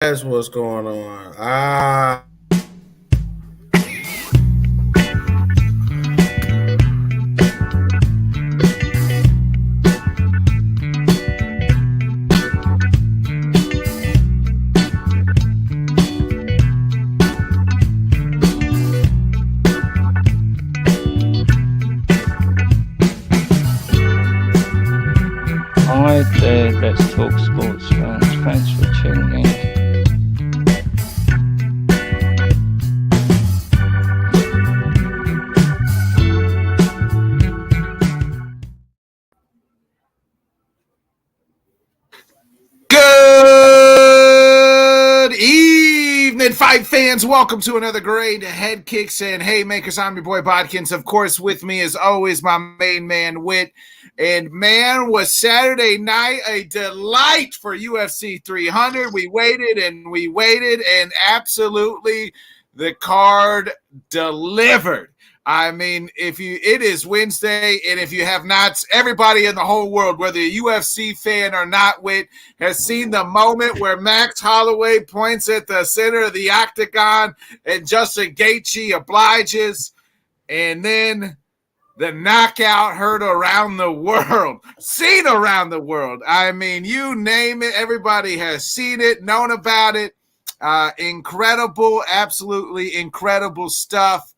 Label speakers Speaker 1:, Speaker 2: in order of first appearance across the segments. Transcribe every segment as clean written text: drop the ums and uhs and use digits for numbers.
Speaker 1: That's what's going on.
Speaker 2: Hi there, Let's Talk Sports fans. Thanks for tuning in.
Speaker 3: Good evening, fight fans. Welcome to another great Headkicks and Haymakers. I'm your boy Bodkins. Of course, with me as always, my main man, Wit. And man, was Saturday night a delight for UFC 300. We waited and absolutely the card delivered. I mean, it is Wednesday, and if you have not, everybody in the whole world, whether you're a UFC fan or not, has seen the moment where Max Holloway points at the center of the octagon and Justin Gaethje obliges, and then the knockout heard around the world, seen around the world. I mean, you name it, everybody has seen it, known about it. Incredible, absolutely incredible stuff.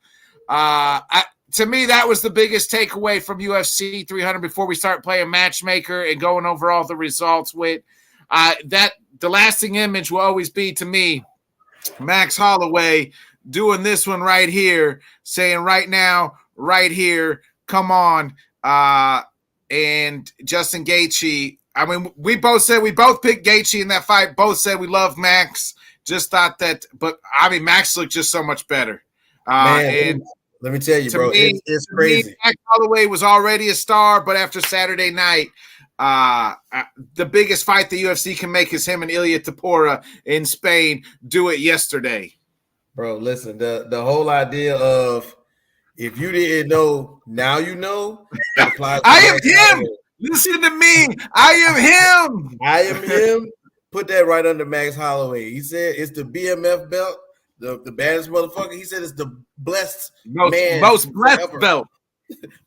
Speaker 3: To me, that was the biggest takeaway from UFC 300 before we start playing matchmaker and going over all the results with that. The lasting image will always be, to me, Max Holloway doing this one right here, saying right now, right here, come on. And Justin Gaethje, I mean, we both picked Gaethje in that fight. Both said we love Max. Just thought that, but I mean, Max looked just so much better.
Speaker 1: And let me tell you, bro, it's crazy.
Speaker 3: Max Holloway was already a star, but after Saturday night, the biggest fight the UFC can make is him and Ilia Topuria in Spain. Do it yesterday.
Speaker 1: Bro, listen, the whole idea of if you didn't know, now you know.
Speaker 3: I am him. Listen to me. I am him.
Speaker 1: I am him. Put that right under Max Holloway. He said it's the BMF belt. The baddest motherfucker. He said it's the most blessed
Speaker 3: forever.
Speaker 1: Belt.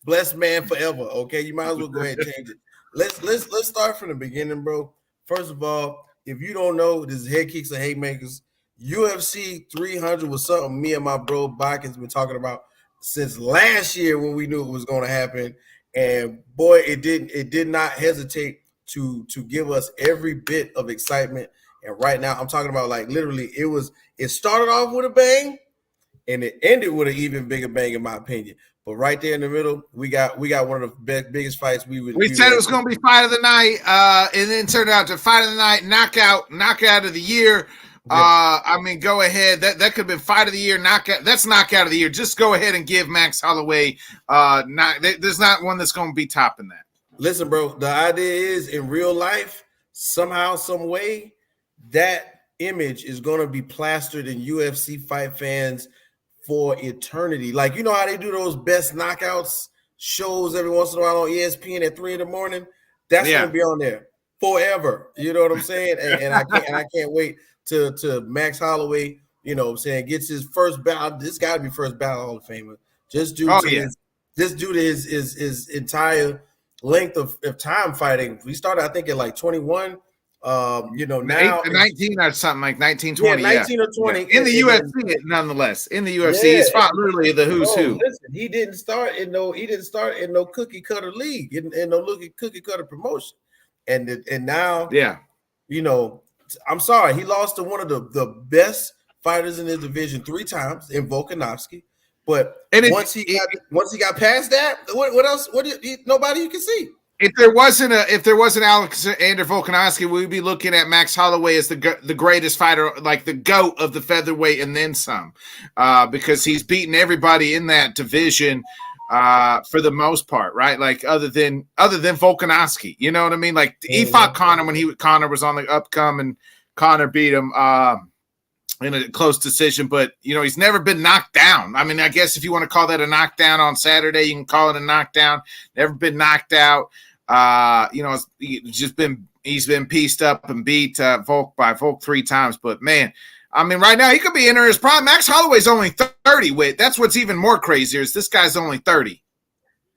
Speaker 1: Blessed man forever. Okay, you might as well go ahead and change it. Let's start from the beginning, bro. First of all, if you don't know, this is Headkicks and Haymakers. UFC 300 was something me and my bro Bikins been talking about since last year when we knew it was going to happen. And boy, it did not hesitate to give us every bit of excitement. And right now, I'm talking about like literally, it started off with a bang, and it ended with an even bigger bang, in my opinion. But right there in the middle, we got one of the biggest fights we
Speaker 3: said it was going to be fight of the night, and then turned out to fight of the night, knockout of the year. Yeah. I mean, go ahead. That could have been fight of the year, knockout. That's knockout of the year. Just go ahead and give Max Holloway. There's not one that's going to be topping that.
Speaker 1: Listen, bro. The idea is in real life, somehow, some way, that image is going to be plastered in UFC fight fans for eternity. Like, you know how they do those best knockouts shows every once in a while on ESPN at 3 a.m? That's going to be on there forever. You know what I'm saying? And I can't wait to Max Holloway, you know what I'm saying, gets his first bout. This got to be first bout Hall of Famer. Just due to his entire length of time fighting. We started, I think, at like 21. Now
Speaker 3: 19 or something like 19, 20.
Speaker 1: Yeah, 19 or 20
Speaker 3: in the UFC, nonetheless. In the UFC, he's fought literally the who's who.
Speaker 1: Listen, he didn't start in no cookie cutter league, in no cookie cutter promotion, and now, you know, I'm sorry, he lost to one of the best fighters in his division 3 times in Volkanovski. But once he got past that, what else? Nobody you can see.
Speaker 3: If there wasn't Alexander Volkanovski, we'd be looking at Max Holloway as the greatest fighter, like the GOAT of the featherweight, and then some, because he's beaten everybody in that division for the most part, right? Like other than Volkanovski, you know what I mean? Like he fought Conor when Conor was on the upcoming. Conor beat him in a close decision, but you know he's never been knocked down. I mean, I guess if you want to call that a knockdown on Saturday, you can call it a knockdown. Never been knocked out. You know, it's just been He's been pieced up and beat Volk 3 times. But, man, I mean, right now he could be entering his prime. Max Holloway's only 30. That's what's even more crazier is this guy's only 30.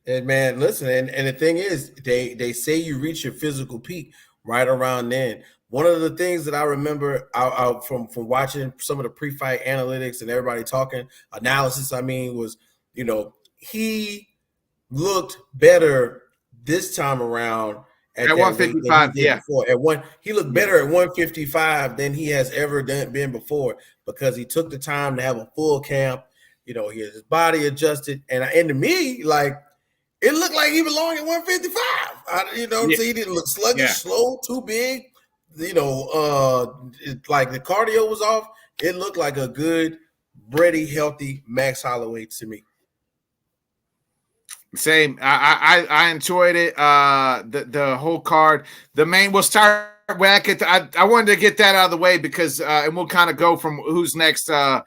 Speaker 1: And, man, listen, and the thing is, they say you reach your physical peak right around then. One of the things that I remember from watching some of the pre-fight analytics and everybody talking analysis, was, he looked better this time around at
Speaker 3: 155. Yeah,
Speaker 1: before. He looked better at 155 than he has ever been before because he took the time to have a full camp. He had his body adjusted, and to me, like, it looked like he belonged at 155. So he didn't look sluggish, slow, too big. Like the cardio was off. It looked like a good, ready, healthy Max Holloway to me.
Speaker 3: Same. I enjoyed it. The whole card. The main. We'll start back at. I wanted to get that out of the way because and we'll kind of go from who's next there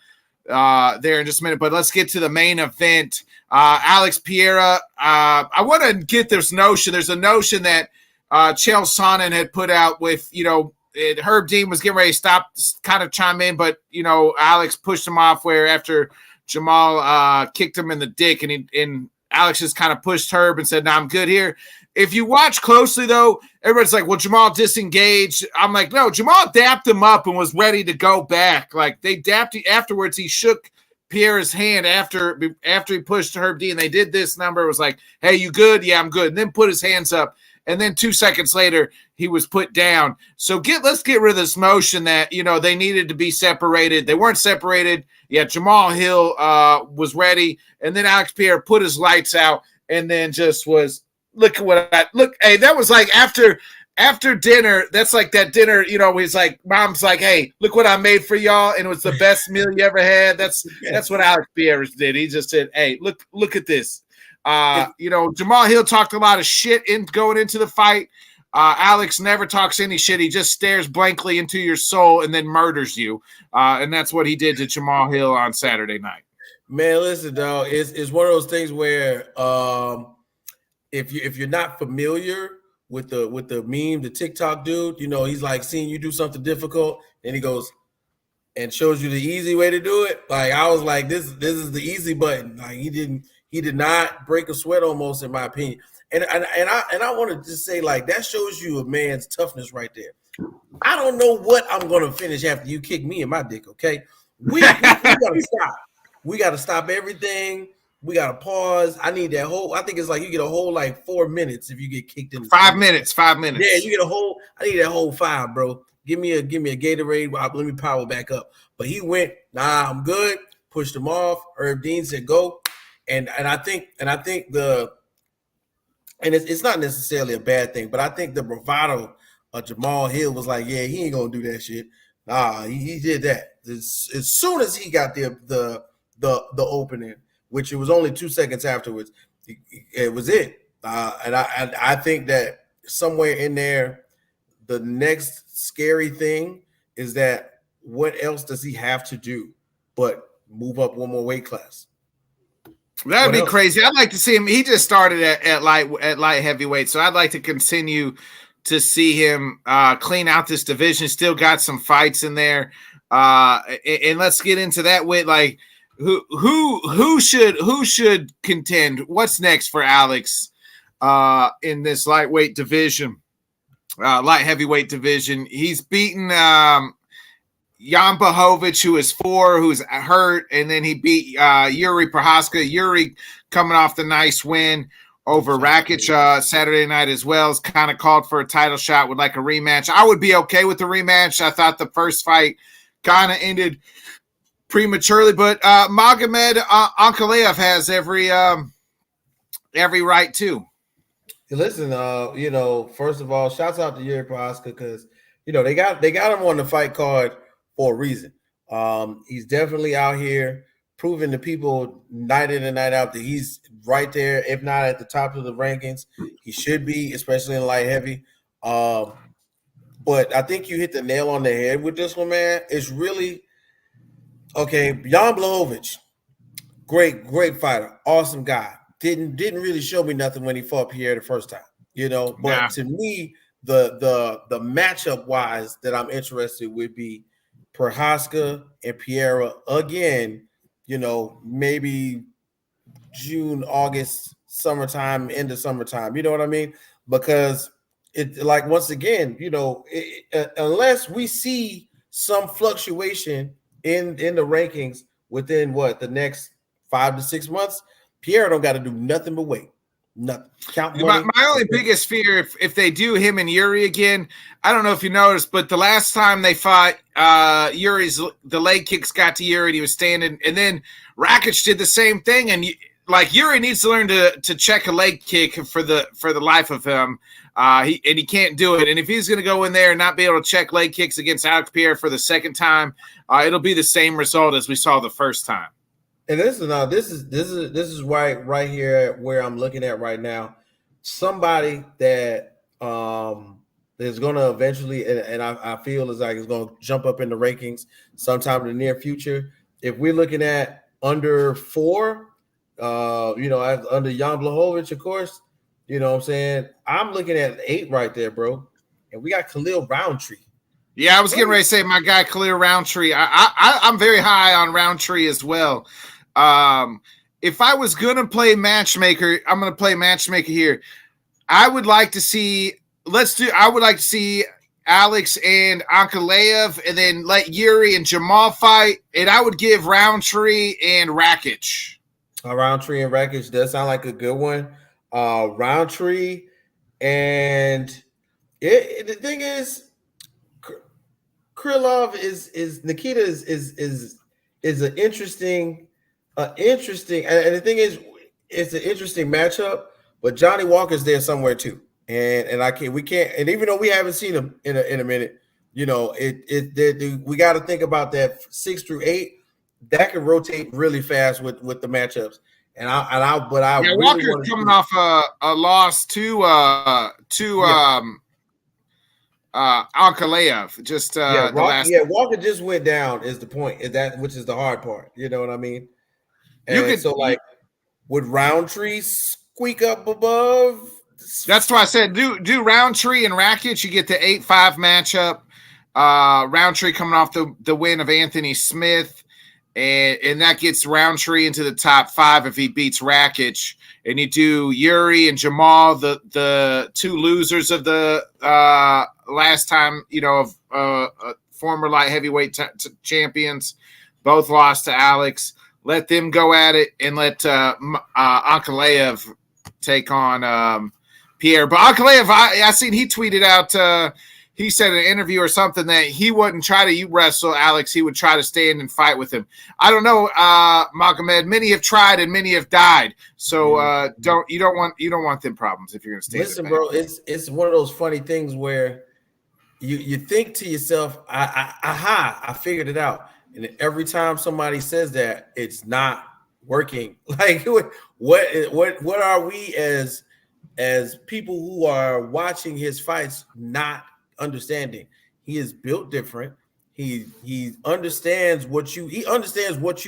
Speaker 3: in just a minute. But let's get to the main event. Alex Pereira. I want to get this notion. There's a notion that Chael Sonnen had put out with, Herb Dean was getting ready to stop, kind of chime in, but, Alex pushed him off where after Jamal kicked him in the dick and Alex just kind of pushed Herb and said, "No, I'm good here." If you watch closely, though, everybody's like, well, Jamal disengaged. I'm like, no, Jamal dapped him up and was ready to go back. Like, they dapped him afterwards. He shook Pierre's hand after he pushed Herb Dean. They did this number. It was like, "Hey, you good?" "Yeah, I'm good." And then put his hands up. And then 2 seconds later, he was put down. So let's get rid of this notion that, they needed to be separated. They weren't separated. Yeah, Jamal Hill was ready. And then Alex Pereira put his lights out and then just was, hey, that was like after dinner. That's like that dinner, he's like, mom's like, "Hey, look what I made for y'all." And it was the best meal you ever had. That's what Alex Pereira did. He just said, "Hey, look at this." Jamal Hill talked a lot of shit going into the fight. Alex never talks any shit. He just stares blankly into your soul and then murders you. And that's what he did to Jamal Hill on Saturday night.
Speaker 1: Man, listen, dog, it's one of those things where if you're not familiar with the meme, the TikTok dude, he's like seeing you do something difficult, and he goes and shows you the easy way to do it. Like, I was like, this is the easy button. Like, he did not break a sweat almost, in my opinion. And I want to just say, like, that shows you a man's toughness right there. I don't know what I'm going to finish after you kick me in my dick, okay? We got to stop. We got to stop everything. We got to pause. I need that whole – I think it's like you get a whole, 4 minutes if you get kicked in the
Speaker 3: 5 minutes.
Speaker 1: Yeah, you get a whole – I need that whole 5, bro. Give me a Gatorade. Let me power back up. But he went, "Nah, I'm good." Pushed him off. Herb Dean said, "Go." And I think it's not necessarily a bad thing, but I think the bravado of Jamal Hill was like, yeah, he ain't gonna do that shit. Nah, he did that as soon as he got the opening, which it was only 2 seconds afterwards. It was it, and I think that somewhere in there, the next scary thing is that what else does he have to do but move up one more weight class?
Speaker 3: That'd be crazy. I'd like to see him. He just started at light heavyweight, so I'd like to continue to see him clean out this division. Still got some fights in there, and let's get into that with like who should contend. What's next for Alex in this lightweight division, light heavyweight division? He's beaten Jan Blachowicz, who is 4, who's hurt, and then he beat Yuri Prochazka. Yuri coming off the nice win over Rakic Saturday night as well. Is kind of called for a title shot, would like a rematch. I would be okay with the rematch. I thought the first fight kind of ended prematurely, but Magomed Ankalaev has every right to.
Speaker 1: Listen, first of all, shouts out to Yuri Prochazka because they got him on the fight card for a reason. He's definitely out here proving to people night in and night out that he's right there, if not at the top of the rankings. He should be, especially in light heavy. But I think you hit the nail on the head with this one, man. It's really okay. Jan Blachowicz, great fighter, awesome guy. Didn't really show me nothing when he fought Pierre the first time, But to me, the matchup wise that I'm interested would be Prohaska and Piera again. Maybe June, August, summertime, end of summertime. You know what I mean? Because it, like, once again, unless we see some fluctuation in the rankings within the next 5 to 6 months, Pierre don't got to do nothing but wait. Nothing. Count money.
Speaker 3: My only biggest fear, if they do him and Yuri again, I don't know if you noticed, but the last time they fought, the leg kicks got to Yuri and he was standing, and then Rakic did the same thing, and Yuri needs to learn to check a leg kick for the life of him. He can't do it. And if he's going to go in there and not be able to check leg kicks against Alex Pierre for the second time, it'll be the same result as we saw the first time.
Speaker 1: And this is right here where I'm looking at right now. Somebody that is going to eventually, and I feel is like it's going to jump up in the rankings sometime in the near future. If we're looking at under 4, under Jan Blachowicz, of course, you know what I'm saying? I'm looking at 8 right there, bro. And we got Khalil Roundtree.
Speaker 3: Yeah, I was getting ready to say my guy Khalil Roundtree. I'm very high on Roundtree as well. If I was gonna play matchmaker, I'm gonna play matchmaker here. I would like to see Alex and Ankalaev, and then let Yuri and Jamal fight, and I would give Roundtree and Rakic.
Speaker 1: Roundtree and Rakic does sound like a good one. Roundtree, and the thing is, Krylov is Nikita is an interesting, and the thing is, it's an interesting matchup. But Johnny Walker's there somewhere too, and we can't, and even though we haven't seen him in a minute, we got to think about that 6 through 8 that can rotate really fast with the matchups.
Speaker 3: Walker's coming off a loss to Ankalaev. Just the last.
Speaker 1: Yeah, Walker just went down. Is the point? Which is the hard part? You know what I mean? Would Roundtree squeak up above?
Speaker 3: That's why I said do Roundtree and Rakic. You get the 8-5 matchup. Roundtree coming off the win of Anthony Smith. And that gets Roundtree into the top 5 if he beats Rakic. And you do Yuri and Jamal, the 2 losers of the last time, former light heavyweight champions, both lost to Alex. Let them go at it, and let Ankalaev take on Pierre. But Ankalaev, I seen he tweeted out. He said in an interview or something that he wouldn't try to wrestle Alex. He would try to stand and fight with him. I don't know, Magomed. Many have tried and many have died. So you don't want them problems if you're going to stand.
Speaker 1: Listen, bro, it's one of those funny things where you think to yourself, I figured it out. And every time somebody says that, it's not working. Like, what are we as people who are watching his fights not understanding? He is built different. He understands what you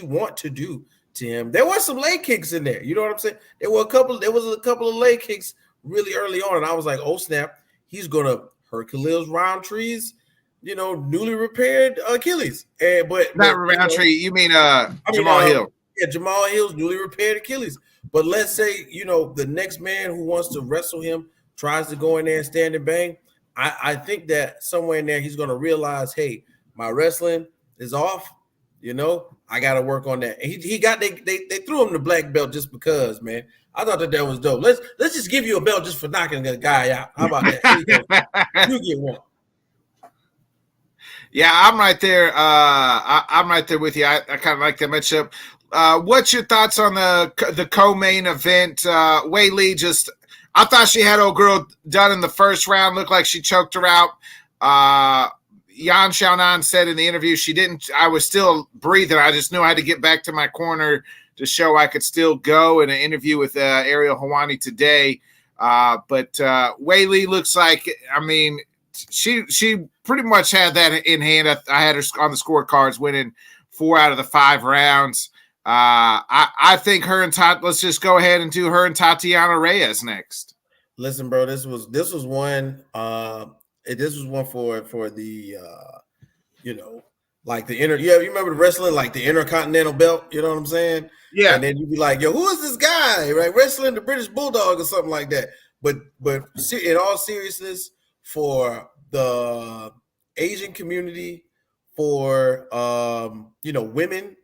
Speaker 1: want to do to him. There were some leg kicks in there. You know what I'm saying? There was a couple of leg kicks really early on, and I was like, oh snap, he's gonna hurt Khalil Roundtree's newly repaired Achilles. But
Speaker 3: Roundtree, you mean Jamal Hill.
Speaker 1: Yeah, Jamal Hill's newly repaired Achilles. But let's say, the next man who wants to wrestle him tries to go in there and stand and bang. I think that somewhere in there he's going to realize, hey, my wrestling is off. I got to work on that. And they threw him the black belt just because, man. I thought that was dope. Let's just give you a belt just for knocking the guy out. How about that? You get one.
Speaker 3: Yeah, I'm right there. I'm right there with you. I kind of like that matchup. What's your thoughts on the co-main event? Wei Li I thought she had old girl done in the first round. Looked like she choked her out. Yan Xiaonan said in the interview she didn't. I was still breathing. I just knew I had to get back to my corner to show I could still go. In an interview with Ariel Helwani today. But Wei Li looks like, she pretty much had that in hand. I had her on the scorecards winning 4 out of the 5 rounds. I think her and let's just go ahead and do her and Tatiana Reyes next.
Speaker 1: Listen, bro, this was one this was one for the you know, like the you remember the wrestling, like the Intercontinental Belt, you know what I'm saying?
Speaker 3: Yeah.
Speaker 1: And then you'd be like, yo, who is this guy? Right? Wrestling the British Bulldog or something like that. But in all seriousness, for the Asian community, for women,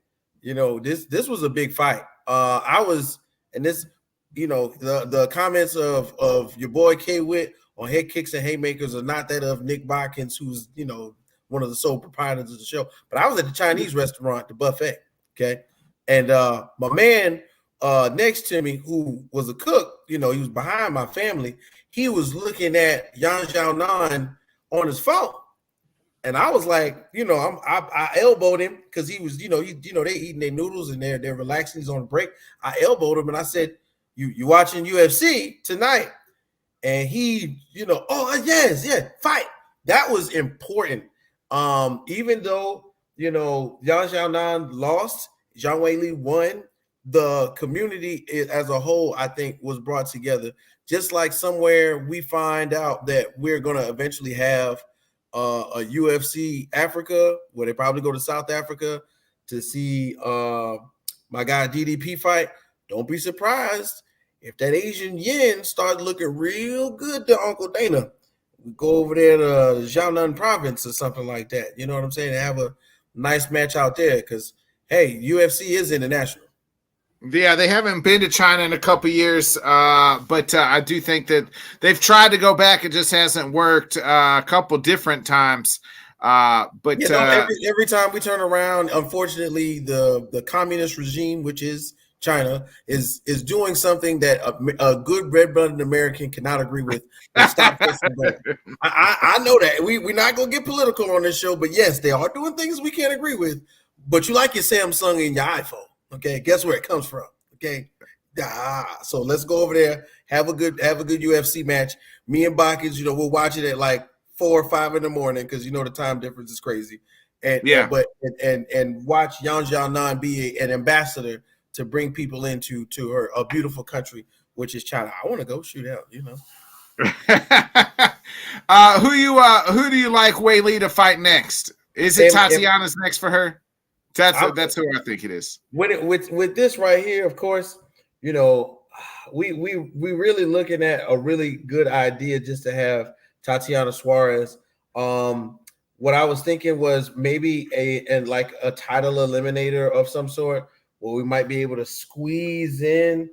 Speaker 1: this was a big fight. I was and this, the comments of your boy K Witt on Head Kicks and Haymakers are not that of Nick Botkins, who's one of the sole proprietors of the show. But I was at the Chinese restaurant, the buffet, okay? And my man next to me, who was a cook, he was behind my family, he was looking at Yan Xiaonan on his phone. And I was like, I elbowed him because he was, they eating their noodles and they're relaxing. He's on a break. I elbowed him and I said, you watching UFC tonight? And he, oh, yes, yeah, fight. That was important. Even though, Yan Xiaonan lost, Zhang Weili won, the community as a whole, I think, was brought together. Just like somewhere we find out that we're going to eventually have a UFC Africa, where they probably go to South Africa to see my guy DDP fight. Don't be surprised if that Asian yen starts looking real good to Uncle Dana. We go over there to Jiangnan province or something like that. You know what I'm saying? And have a nice match out there because, hey, UFC is international.
Speaker 3: Yeah, they haven't been to China in a couple years, but I do think that they've tried to go back. It just hasn't worked a couple different times. But
Speaker 1: every time we turn around, unfortunately, the communist regime, which is China, is doing something that a good red-blooded American cannot agree with. Stop I know that we're not gonna get political on this show, but yes, they are doing things we can't agree with. But you like your Samsung and your iPhone. Okay, guess where it comes from? Okay, so let's go over there, have a good UFC match. Me and Botkins, we'll watch it at like 4 or 5 in the morning because the time difference is crazy. And and watch Yan Xiaonan be an ambassador to bring people into her a beautiful country, which is China. I want to go shoot out.
Speaker 3: Who do you like Weili to fight next? Is it Tatiana's next for her? That's who I think it is.
Speaker 1: With this right here, of course, we really looking at a really good idea just to have Tatiana Suarez. What I was thinking was maybe a title eliminator of some sort, where we might be able to squeeze in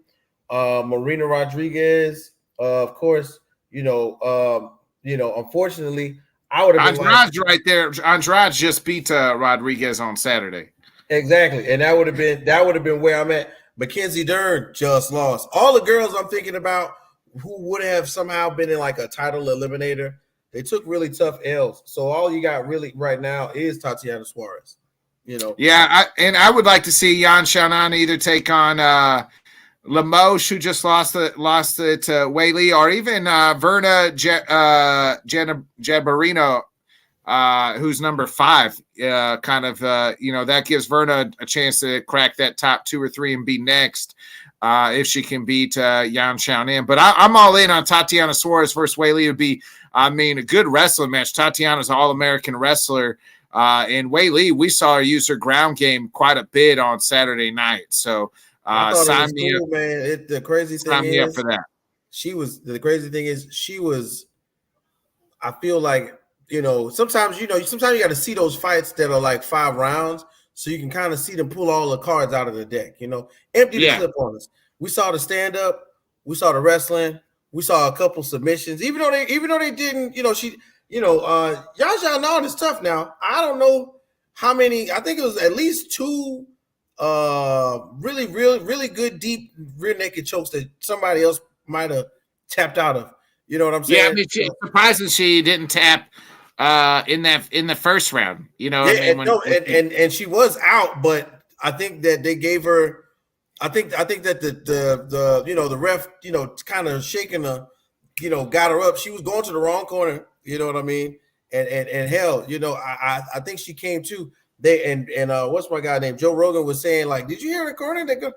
Speaker 1: Marina Rodriguez. Of course, unfortunately, I would have been
Speaker 3: Andrade right there. Andrade just beat Rodriguez on Saturday.
Speaker 1: Exactly, and that would have been where I'm at. Mackenzie Dern just lost. All the girls I'm thinking about who would have somehow been in like a title eliminator, they took really tough L's. So all you got really right now is Tatiana Suarez.
Speaker 3: Yeah, I would like to see Yan Xiaonan either take on Lemos, who just lost it to Weili, or even Verna Jabarino, who's number 5. That gives Verna a chance to crack that top 2 or 3 and be next if she can beat Yan Xiaonan. But I'm all in on Tatiana Suarez versus Weili. It would be, a good wrestling match. Tatiana's an All-American wrestler. And Weili, we saw her use her ground game quite a bit on Saturday night. So
Speaker 1: sign me up, man. The crazy thing
Speaker 3: sign me up for that.
Speaker 1: The crazy thing is she was. I feel like sometimes you got to see those fights that are like 5 rounds, so you can kind of see them pull all the cards out of the deck. Empty the clip on us. We saw the stand up, we saw the wrestling, we saw a couple submissions. Even though they didn't, she. Yan Xiaonan is tough now. I don't know how many. I think it was at least 2 really good deep rear naked chokes that somebody else might have tapped out of. You know what I'm saying?
Speaker 3: Yeah, surprising she didn't tap in the first round.
Speaker 1: And she was out, but I think that they gave her. I think that the ref kind of shaking her, got her up. She was going to the wrong corner. You know what I mean? And hell, I think she came to. What's my guy named Joe Rogan was saying, like, did you hear the corner? They're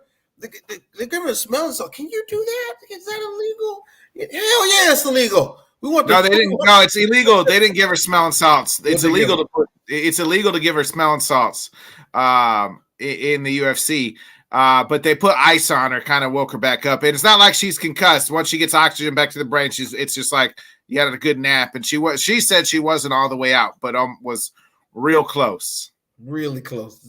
Speaker 1: giving a smell. So can you do that? Is that illegal? yeah, it's illegal. We want
Speaker 3: No, they didn't. No, it's illegal. They didn't give her smelling salts. It's illegal to put. It's illegal to give her smelling salts in the UFC. But they put ice on her, kind of woke her back up. And it's not like she's concussed. Once she gets oxygen back to the brain, it's just like you had a good nap. And she said she wasn't all the way out, but was real close.
Speaker 1: Really close.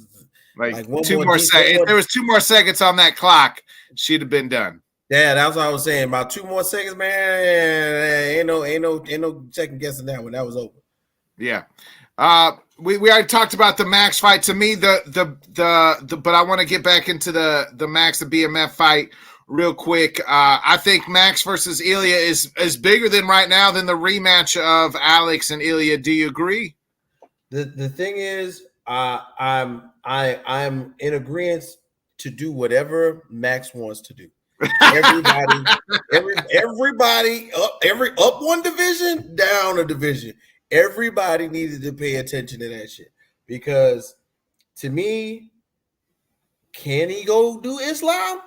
Speaker 3: Like 2 more seconds. If there was 2 more seconds on that clock, she'd have been done.
Speaker 1: Yeah, that's what I was saying. About 2 more seconds, man. Ain't no second guessing that one. That was over.
Speaker 3: Yeah. We already talked about the Max fight. To me, but I want to get back into the Max, the BMF fight real quick. I think Max versus Ilya is bigger than right now than the rematch of Alex and Ilya. Do you agree?
Speaker 1: The thing is, I'm in agreement to do whatever Max wants to do. Everybody up one division, down a division. Everybody needed to pay attention to that shit because, to me, can he go do Islam?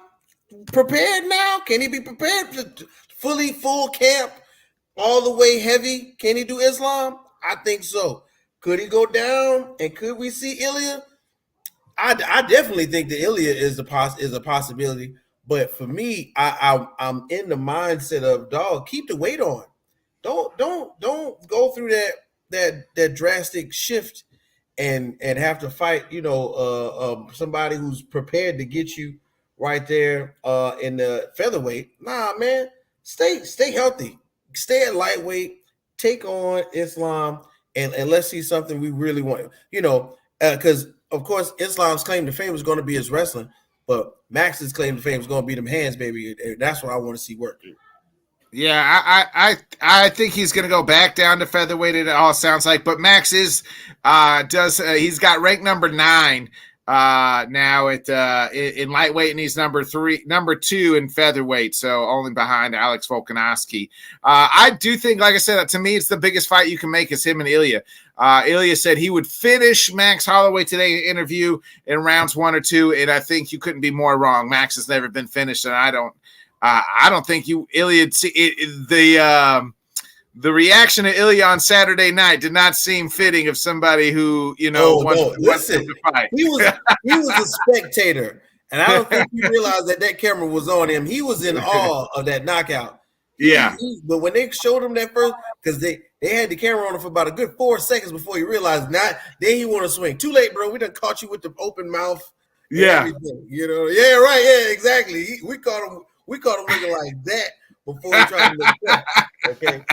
Speaker 1: Prepared now? Can he be prepared to full camp, all the way heavy? Can he do Islam? I think so. Could he go down? And could we see Ilya? I definitely think that Ilya is a possibility. But for me, I'm in the mindset of, dog, keep the weight on. Don't go through that drastic shift and have to fight, somebody who's prepared to get you right there in the featherweight. Nah, man, stay healthy, stay at lightweight, take on Islam, and let's see something we really want. Because of course Islam's claim to fame is going to be his wrestling, but Max's claim to fame is going to be them hands, baby. That's what I want to see work.
Speaker 3: Yeah, I think he's going to go back down to featherweight. It all sounds like, but Max he's got rank number 9 now in lightweight, and he's number 2 in featherweight, so only behind Alex Volkanovski. I do think, like I said, to me, it's the biggest fight you can make is him and Ilya. Ilya said he would finish Max Holloway today in an interview in rounds 1 or 2, and I think you couldn't be more wrong. Max has never been finished, and I don't think Ilya. The reaction to Ilya on Saturday night did not seem fitting of somebody who
Speaker 1: listen, to fight. He was a spectator, and I don't think he realized that camera was on him. He was in awe of that knockout.
Speaker 3: Yeah,
Speaker 1: but when they showed him that first, because they had the camera on him for about a good 4 seconds before he realized then he want to swing. Too late, bro. We done caught you with the open mouth.
Speaker 3: Yeah,
Speaker 1: everything, yeah, right, yeah, exactly. We caught him looking like that before he tried to make that. Okay,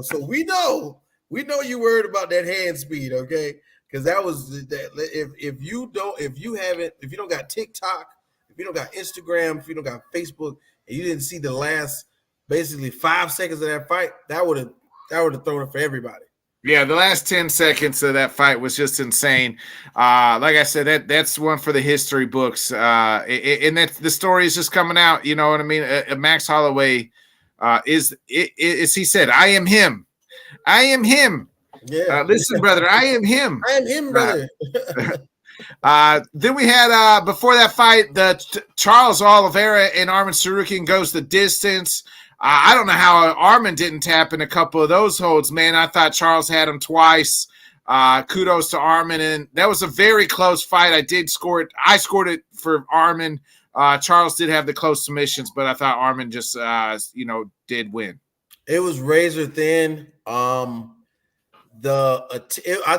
Speaker 1: so we know you worried about that hand speed, okay? Because that was that. If you don't got TikTok, if you don't got Instagram, if you don't got Facebook, and you didn't see the last basically 5 seconds of that fight, that would have thrown it for everybody.
Speaker 3: Yeah, the last 10 seconds of that fight was just insane. Like I said, that's one for the history books. And that the story is just coming out. You know what I mean? Max Holloway is he said, "I am him. I am him."
Speaker 1: Yeah.
Speaker 3: Listen, brother, I am him.
Speaker 1: I am him, brother.
Speaker 3: Then we had before that fight, Charles Oliveira and Arman Tsarukyan goes the distance. I don't know how Arman didn't tap in a couple of those holds, man. I thought Charles had him twice. Kudos to Arman, and that was a very close fight. I scored it for Arman. Charles did have the close submissions, but I thought Arman just did win.
Speaker 1: It was razor thin. I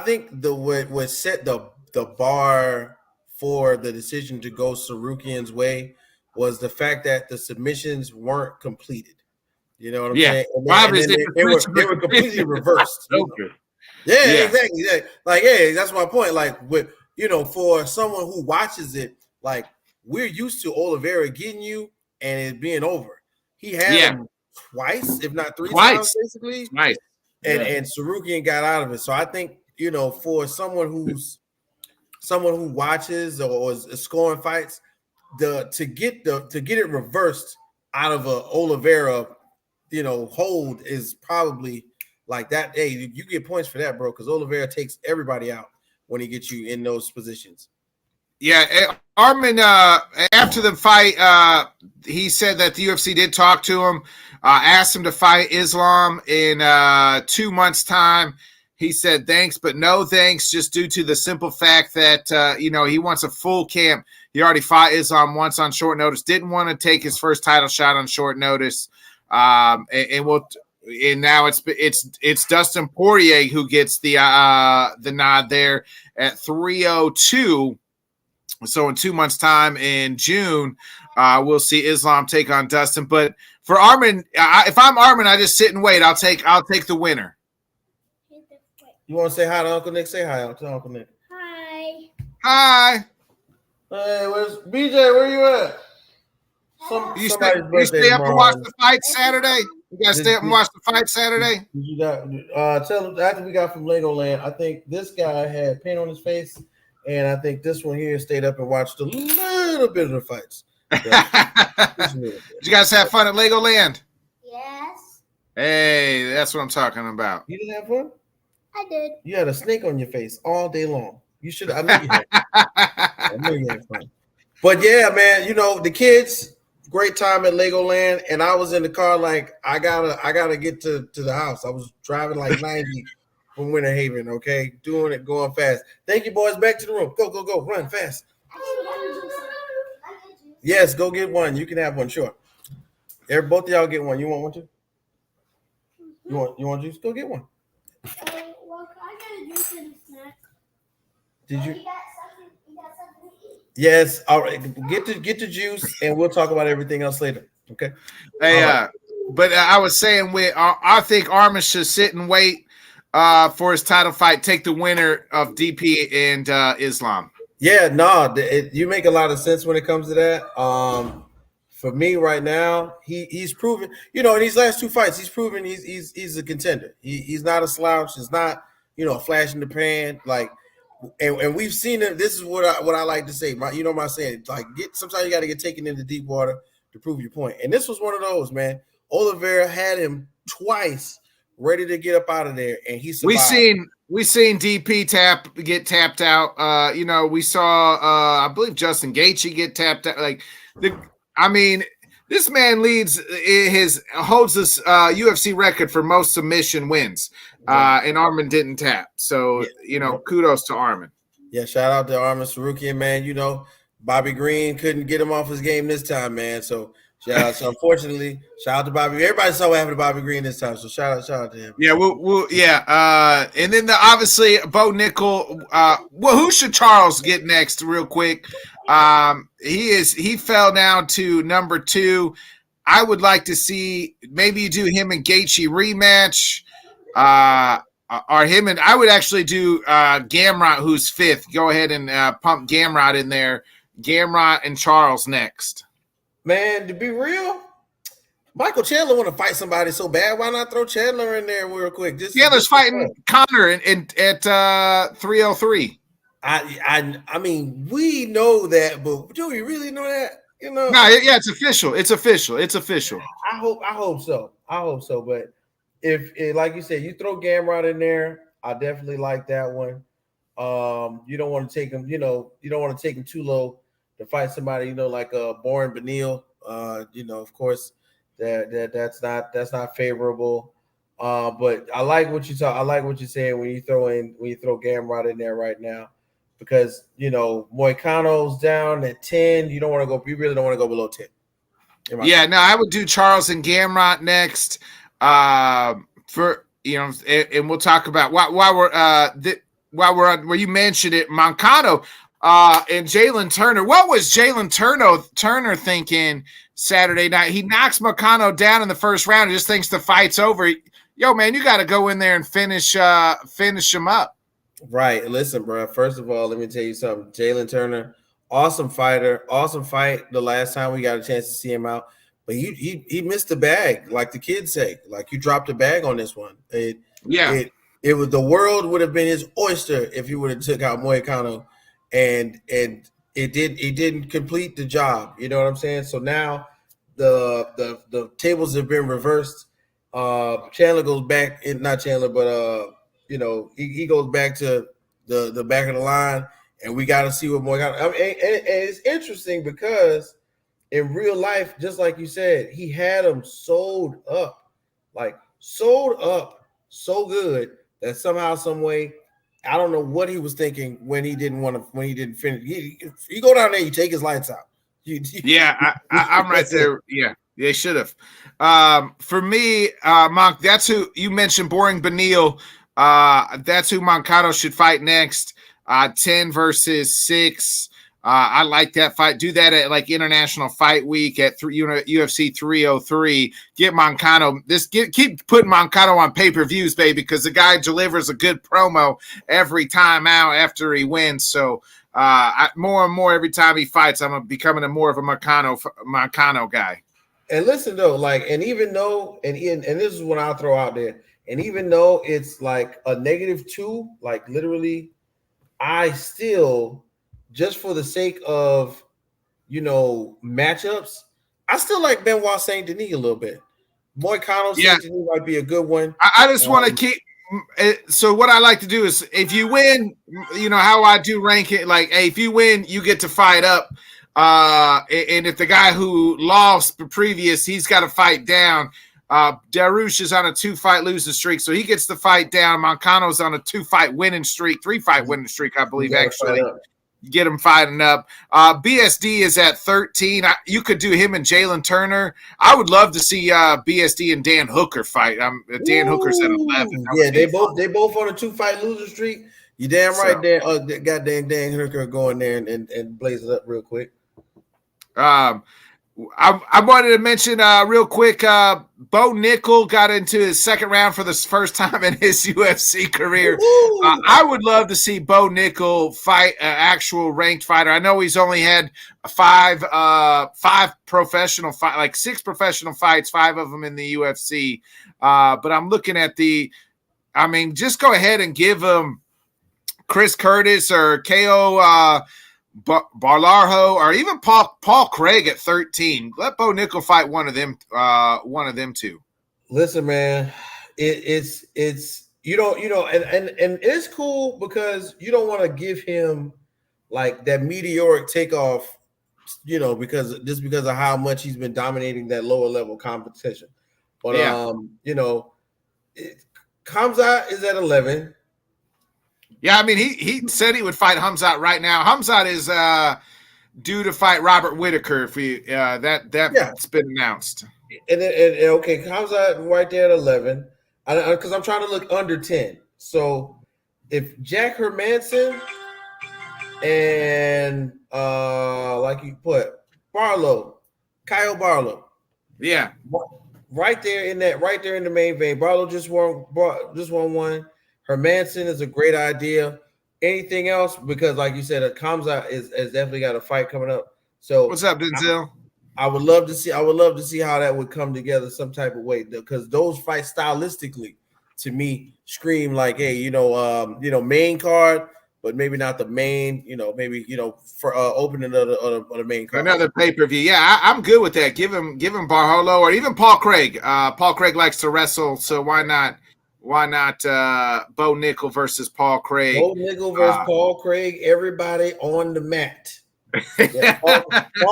Speaker 1: think what set the bar for the decision to go Tsarukyan's way was the fact that the submissions weren't completed. You know what I'm saying? They were completely reversed. Yeah, exactly. Yeah. That's my point. Like, for someone who watches it, like, we're used to Oliveira getting you and it being over. He had him twice, if not three times, basically.
Speaker 3: Right.
Speaker 1: And Tsarukyan got out of it. So I think, for someone who watches or is scoring fights, to get it reversed out of a Oliveira, hold is probably like that. Hey, you get points for that, bro, because Oliveira takes everybody out when he gets you in those positions.
Speaker 3: Yeah, Arman, after the fight, he said that the UFC did talk to him. Asked him to fight Islam in 2 months' time. He said thanks, but no thanks, just due to the simple fact that, he wants a full camp. He already fought Islam once on short notice, didn't want to take his first title shot on short notice. And now it's Dustin Poirier who gets the nod there at 302. So in 2 months' time in June, we'll see Islam take on Dustin. But for Armin, if I'm Armin, I just sit and wait. I'll take the winner.
Speaker 1: You want to say hi to Uncle Nick? Say hi to Uncle Nick.
Speaker 4: Hi.
Speaker 3: Hi.
Speaker 1: Hey, where's BJ? Where you at?
Speaker 3: You stay up and watch the fight Saturday? You got to stay up and watch the fight Saturday?
Speaker 1: You got tell him after we got from Legoland, I think this guy had paint on his face, and I think this one here stayed up and watched a little bit of the fights.
Speaker 3: Did you guys have fun at Legoland?
Speaker 4: Yes.
Speaker 3: Hey, that's what I'm talking about.
Speaker 1: You didn't have fun?
Speaker 4: I did.
Speaker 1: You had a snake on your face all day long. You should. I know you had. I know you had fun. But yeah, man, the kids, great time at Legoland, and I was in the car like I gotta get to the house. I was driving like 90 from Winter Haven. Okay, doing it, going fast. Thank you, boys. Back to the room. Go, run fast. Yes, go get one. You can have one, sure. Both of y'all get one. You want one too? You want juice? Go get one.
Speaker 4: Well, I got a juice and a snack.
Speaker 1: Did you?
Speaker 4: You got something to eat.
Speaker 1: Yes. All right. Get the juice, and we'll talk about everything else later. Okay.
Speaker 3: Hey, right. But I was saying, I think Armin should sit and wait for his title fight. Take the winner of DP and Islam.
Speaker 1: Yeah, no, you make a lot of sense when it comes to that. For me right now, he's proven, in these last two fights, he's proven he's a contender. He's not a slouch. He's not, a flash in the pan. Like, and we've seen it. This is what I like to say. My saying, like, sometimes you got to get taken into deep water to prove your point. And this was one of those, man. Oliveira had him twice ready to get up out of there, and he survived.
Speaker 3: We seen DP get tapped out. We saw I believe Justin Gaethje get tapped out. This man holds this UFC record for most submission wins. And Armin didn't tap. So, kudos to Armin.
Speaker 1: Yeah, shout out to Armin Sarukian, man. Bobby Green couldn't get him off his game this time, man. So unfortunately, shout out to Bobby. Everybody saw what happened to Bobby Green this time, so shout out to him.
Speaker 3: Yeah, and then obviously Bo Nickel. Who should Charles get next, real quick? He fell down to number 2. I would like to see maybe you do him and Gaethje rematch. I would actually do Gamrot, who's 5th. Go ahead and pump Gamrot in there. Gamrot and Charles next.
Speaker 1: Man, to be real, Michael Chandler want to fight somebody so bad. Why not throw Chandler in there real quick?
Speaker 3: Chandler's fighting Connor at 303.
Speaker 1: I mean, we know that, but do we really know that?
Speaker 3: No, yeah, it's official. It's official.
Speaker 1: I hope so. But if like you said, you throw Gamrot in there, I definitely like that one. You don't want to take him. You don't want to take him too low to fight somebody. Like Bourne Benil. Of course, that's not favorable. But I like what you're saying when you throw Gamrot in there right now. Because Moicano's down at 10. You really don't want to go below 10.
Speaker 3: Yeah, no, I would do Charles and Gamrot next. And we'll talk about while we're on where you mentioned it, Moncano and Jalen Turner. What was Jalen Turner thinking Saturday night? He knocks Moncano down in the first round and just thinks the fight's over. Yo, man, you got to go in there and finish him up.
Speaker 1: Right. Listen, bro. First of all, let me tell you something. Jalen Turner, awesome fighter, awesome fight. The last time we got a chance to see him out, but he missed the bag, like the kids say. Like, you dropped the bag on this one. It was, the world would have been his oyster if he would have took out Moicano, and it didn't complete the job. You know what I'm saying? So now the tables have been reversed. Chandler goes back, not Chandler, but he goes back to the back of the line, and we got to see what Moicano. And it's interesting because in real life, just like you said, he had him sold up, like sold up so good that somehow, some way, I don't know what he was thinking when he didn't finish. You go down there, you take his lights out.
Speaker 3: I'm right there. Yeah, they should have. For me, Monk, that's who you mentioned. Boring Benil. That's who Moncano should fight next. 10 versus 6. I like that fight. Do that at like International Fight Week at UFC 303. Get Moncano. Keep putting Moncano on pay-per-views, baby, because the guy delivers a good promo every time out after he wins. So more and more every time he fights, I'm becoming more of a Moncano guy.
Speaker 1: And listen though, like, and even though, and this is what I'll throw out there, and even though it's like a -2, like literally, I still, just for the sake of, matchups, I still like Benoit Saint Denis a little bit. Moicano Saint Denis might be a good one.
Speaker 3: I just want to keep. So what I like to do is, if you win, how I do rank it. Like, hey, if you win, you get to fight up. And if the guy who lost the previous, he's got to fight down. Darush is on a 2-fight losing streak, so he gets the fight down. Moncano's on a 2-fight winning streak, 3-fight winning streak, I believe, actually. Get him fighting up. BSD is at 13. You could do him and Jalen Turner. I would love to see BSD and Dan Hooker fight. Dan Hooker's at 11.
Speaker 1: Yeah, they both on a 2-fight losing streak. You damn right there. Goddamn Dan Hooker go in there and blaze it up real quick.
Speaker 3: I wanted to mention real quick, Bo Nickel got into his second round for the first time in his UFC career. I would love to see Bo Nickel fight an actual ranked fighter. I know he's only had five professional fight, like 6 professional fights, 5 of them in the UFC. But I'm looking at just go ahead and give him Chris Curtis or KO Barlarho, or even Paul Craig at 13. Let Bo Nickel fight one of them two.
Speaker 1: Listen, man, it's and it's cool because you don't want to give him like that meteoric takeoff, because of how much he's been dominating that lower level competition. But Khamzat is at 11.
Speaker 3: Yeah, I mean, he said he would fight Khamzat right now. Khamzat is due to fight Robert Whitaker. If that's been announced.
Speaker 1: And okay, Khamzat right there at 11. Because I'm trying to look under 10. So if Jack Hermanson and like you put Kyle Barlow,
Speaker 3: yeah,
Speaker 1: right there in the main vein. Barlow just won one. Hermanson is a great idea. Anything else? Because, like you said, Khamzat has definitely got a fight coming up. So,
Speaker 3: what's up, Denzel?
Speaker 1: I would love to see how that would come together some type of way, because those fights stylistically, to me, scream like, hey, main card, but maybe not the main. Maybe for opening of the main card.
Speaker 3: Another pay-per-view. Yeah, I'm good with that. Give him Barholo or even Paul Craig. Paul Craig likes to wrestle, so why not? Why not Bo Nickel versus Paul Craig?
Speaker 1: Bo Nickel versus Paul Craig. Everybody on the mat. Yeah, Paul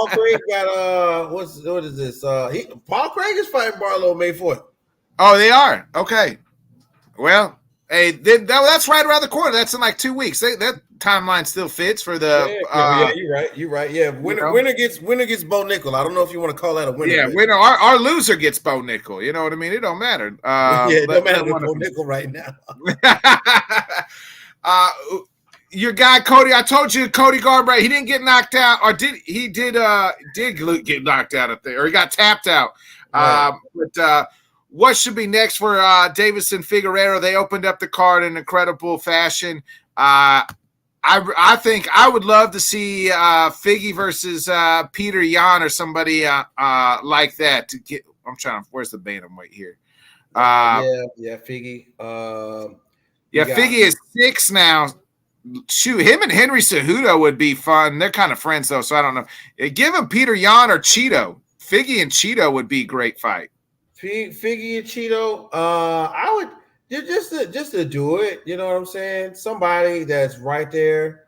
Speaker 1: Craig got what is this? Paul Craig is fighting Barlow May 4th.
Speaker 3: Oh, they are? Okay. Well, hey, that's right around the corner. That's in like 2 weeks. That timeline still fits for the.
Speaker 1: You're right. Yeah, winner gets Bo Nickel. I don't know if you want to call that a winner.
Speaker 3: Yeah, winner. Our loser gets Bo Nickel. You know what I mean? It don't matter.
Speaker 1: It don't matter with Bo Nickel right now.
Speaker 3: Your guy Cody, I told you, Cody Garbrandt, he didn't get knocked out, or did get knocked out up there, or he got tapped out. Right. But what should be next for Davison Figueiredo? They opened up the card in incredible fashion. I think I would love to see Figgy versus Peter Yan or somebody like that. Where's the bantamweight here?
Speaker 1: Figgy.
Speaker 3: Figgy is 6 now. Shoot, him and Henry Cejudo would be fun. They're kind of friends though, so I don't know. Give him Peter Yan or Cheeto. Figgy and Cheeto would be a great fight.
Speaker 1: Figgy and Cheeto. I would just to do it. You know what I'm saying? Somebody that's right there.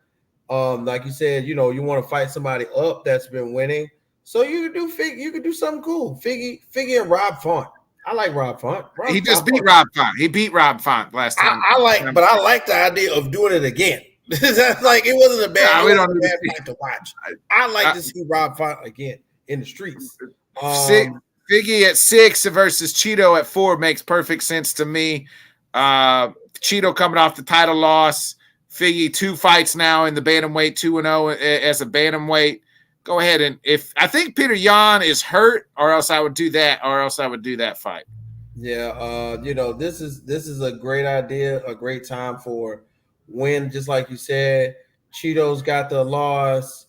Speaker 1: Like you said, you want to fight somebody up that's been winning. So you could do something cool. Figgy and Rob Font. I like Rob Font.
Speaker 3: He just beat Rob Font. He beat Rob Font last time.
Speaker 1: I like the idea of doing it again. That's like it wasn't a bad fight to watch. I like to see Rob Font again in the streets.
Speaker 3: Figgy at 6 versus Cheeto at 4 makes perfect sense to me. Cheeto coming off the title loss. Figgy 2 fights now in the bantamweight, 2-0 as a bantamweight. Go ahead and I think Peter Yan is hurt, or else I would do that fight.
Speaker 1: Yeah, this is a great idea, a great time for when, just like you said, Cheeto's got the loss,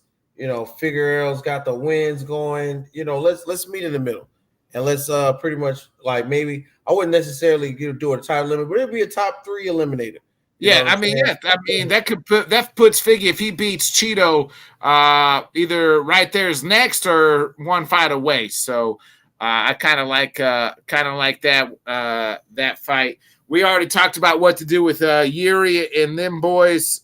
Speaker 1: Figueroa's got the wins going. Let's meet in the middle, and let's pretty much like maybe I wouldn't necessarily do a title limit, but it'd be a top 3 eliminator.
Speaker 3: That puts Figgy, if he beats Cheeto, either right there is next or one fight away. So I kind of like that fight. We already talked about what to do with Yuri and them boys.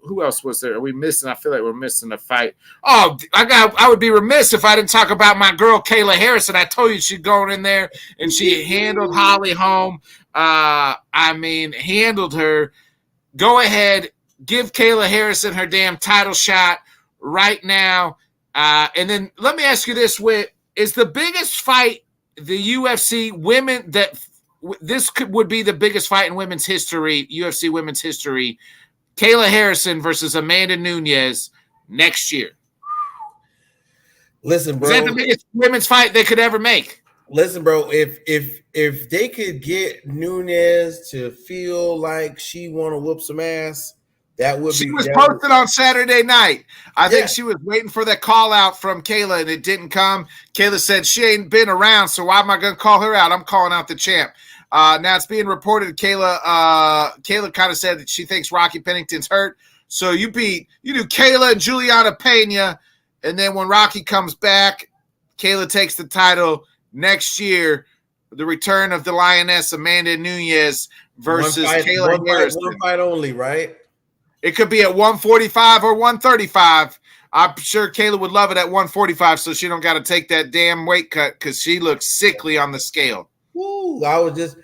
Speaker 3: Who else was there? Are we missing? I feel like we're missing a fight. Oh, I would be remiss if I didn't talk about my girl Kayla Harrison. I told you she's going in there and she handled Holly Holm. Handled her. Go ahead, give Kayla Harrison her damn title shot right now. And then let me ask you this, Whit. Is the biggest fight the UFC women would be the biggest fight in women's history, UFC women's history, Kayla Harrison versus Amanda Nunes next year?
Speaker 1: Listen, bro.
Speaker 3: Is that the biggest women's fight they could ever make?
Speaker 1: Listen, bro, if they could get Nunes to feel like she want to whoop some ass, that would be.
Speaker 3: She was posted on Saturday night. I think she was waiting for that call out from Kayla, and it didn't come. Kayla said she ain't been around, so why am I going to call her out? I'm calling out the champ. Now it's being reported Kayla kind of said that she thinks Rocky Pennington's hurt. So you do Kayla and Juliana Pena, and then when Rocky comes back, Kayla takes the title. Next year, the return of the Lioness Amanda Nunes versus Kayla Harrison.
Speaker 1: One fight only, right?
Speaker 3: It could be at 145 or 135. I'm sure Kayla would love it at 145, so she don't got to take that damn weight cut because she looks sickly on the scale.
Speaker 1: Woo! I was just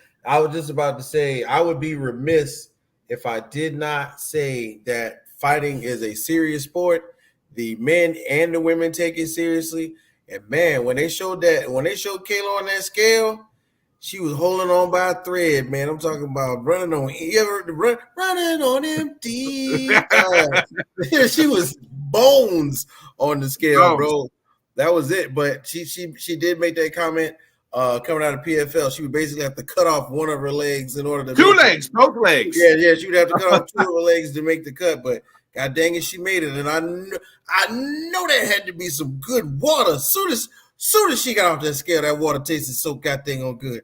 Speaker 1: about to say I would be remiss if I did not say that fighting is a serious sport. The men and the women take it seriously. And man, when they showed Kayla on that scale, she was holding on by a thread, man. I'm talking about running on empty. She was bones on the scale, bro. That was it. But she did make that comment coming out of PFL. She would basically have to cut off one of her legs in order to
Speaker 3: both legs.
Speaker 1: Yeah, she would have to cut off 2 of her legs to make the cut, but God dang it, she made it, and I know there had to be some good water. Soon as she got off that scale, that water tasted so goddamn good.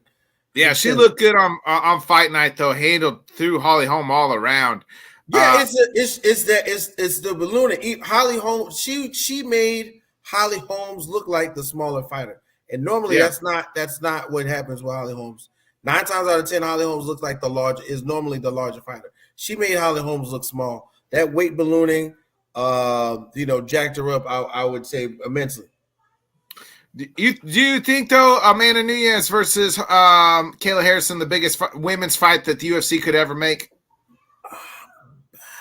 Speaker 3: Yeah, she looked good on fight night though. Handled through Holly Holm all around.
Speaker 1: Yeah, it's the balloon. Holly Holm, she made Holly Holmes look like the smaller fighter, and normally that's not what happens with Holly Holmes. 9 times out of 10, Holly Holmes looks like normally the larger fighter. She made Holly Holmes look small. That weight ballooning, jacked her up, I would say, immensely.
Speaker 3: Do you think, though, Amanda Nunes versus Kayla Harrison, the biggest women's fight that the UFC could ever make?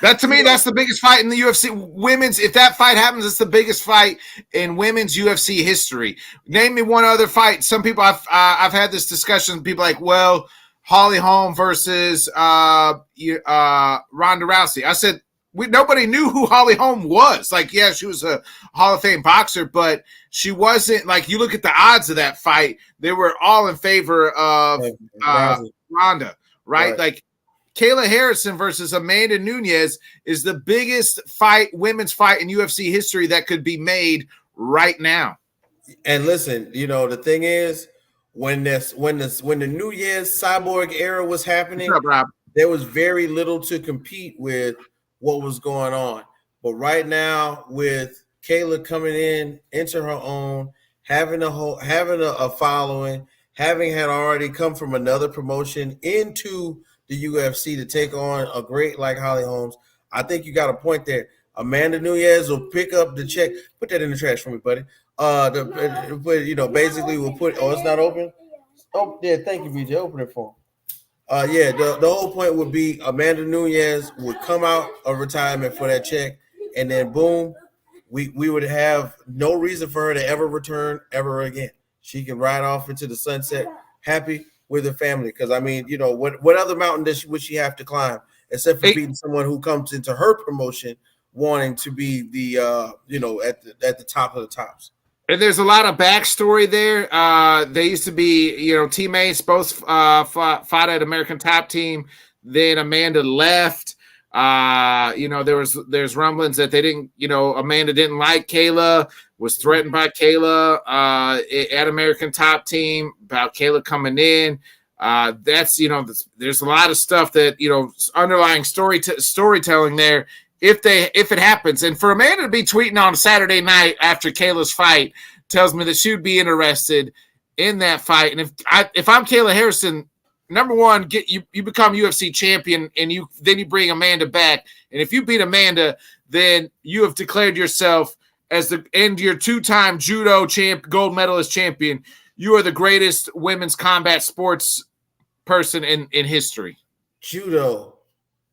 Speaker 3: That, to me, that's the biggest fight in the UFC. Women's, if that fight happens, it's the biggest fight in women's UFC history. Name me one other fight. Some people, I've had this discussion, people like, well, Holly Holm versus Ronda Rousey. I said, nobody knew who Holly Holm was. Like, yeah, she was a Hall of Fame boxer, but she wasn't, like, you look at the odds of that fight, they were all in favor of Ronda, right? Like, Kayla Harrison versus Amanda Nunes is the biggest women's fight in UFC history that could be made right now.
Speaker 1: And listen, the thing is, when the Nunes Cyborg era was happening,
Speaker 3: what's up, Rob?
Speaker 1: There was very little to compete with what was going on. But right now, with Kayla coming into her own, having a following, having had already come from another promotion into the UFC to take on a great like Holly Holmes, I think you got a point there. Amanda Nunes will pick up the check. Put that in the trash for me, buddy. Basically we'll put. Oh, it's not open. Oh, yeah. Thank you, BJ. Open it for him. The whole point would be Amanda Nunes would come out of retirement for that check, and then boom, we would have no reason for her to ever return ever again. She can ride off into the sunset, happy with her family. Because I mean, what other mountain would she have to climb except for beating someone who comes into her promotion wanting to be the at the top of the tops.
Speaker 3: And there's a lot of backstory there. They used to be, teammates, both fought at American Top Team. Then Amanda left. There's rumblings that they didn't, Amanda didn't like Kayla, was threatened by Kayla at American Top Team about Kayla coming in. There's a lot of stuff that, underlying storytelling there. If it happens, and for Amanda to be tweeting on Saturday night after Kayla's fight tells me that she would be interested in that fight. And if I'm Kayla Harrison, number one, you become UFC champion, and you bring Amanda back. And if you beat Amanda, then you have declared yourself as your 2-time judo gold medalist champion. You are the greatest women's combat sports person in history.
Speaker 1: Judo,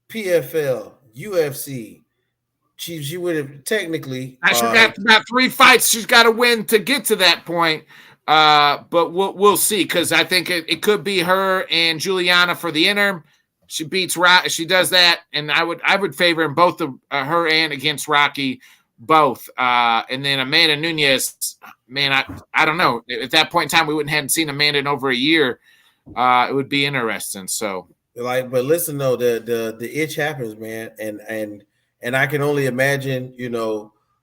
Speaker 1: PFL, UFC. She would have technically.
Speaker 3: She's got about 3 fights she's got to win to get to that point. But we'll see, because I think it could be her and Juliana for the interim. She beats Rocky. She does that, and I would favor in both her and against Rocky both. And then Amanda Nunes, man, I don't know. At that point in time, we hadn't seen Amanda in over a year. It would be interesting. So,
Speaker 1: but listen though, the itch happens, man, and I can only imagine,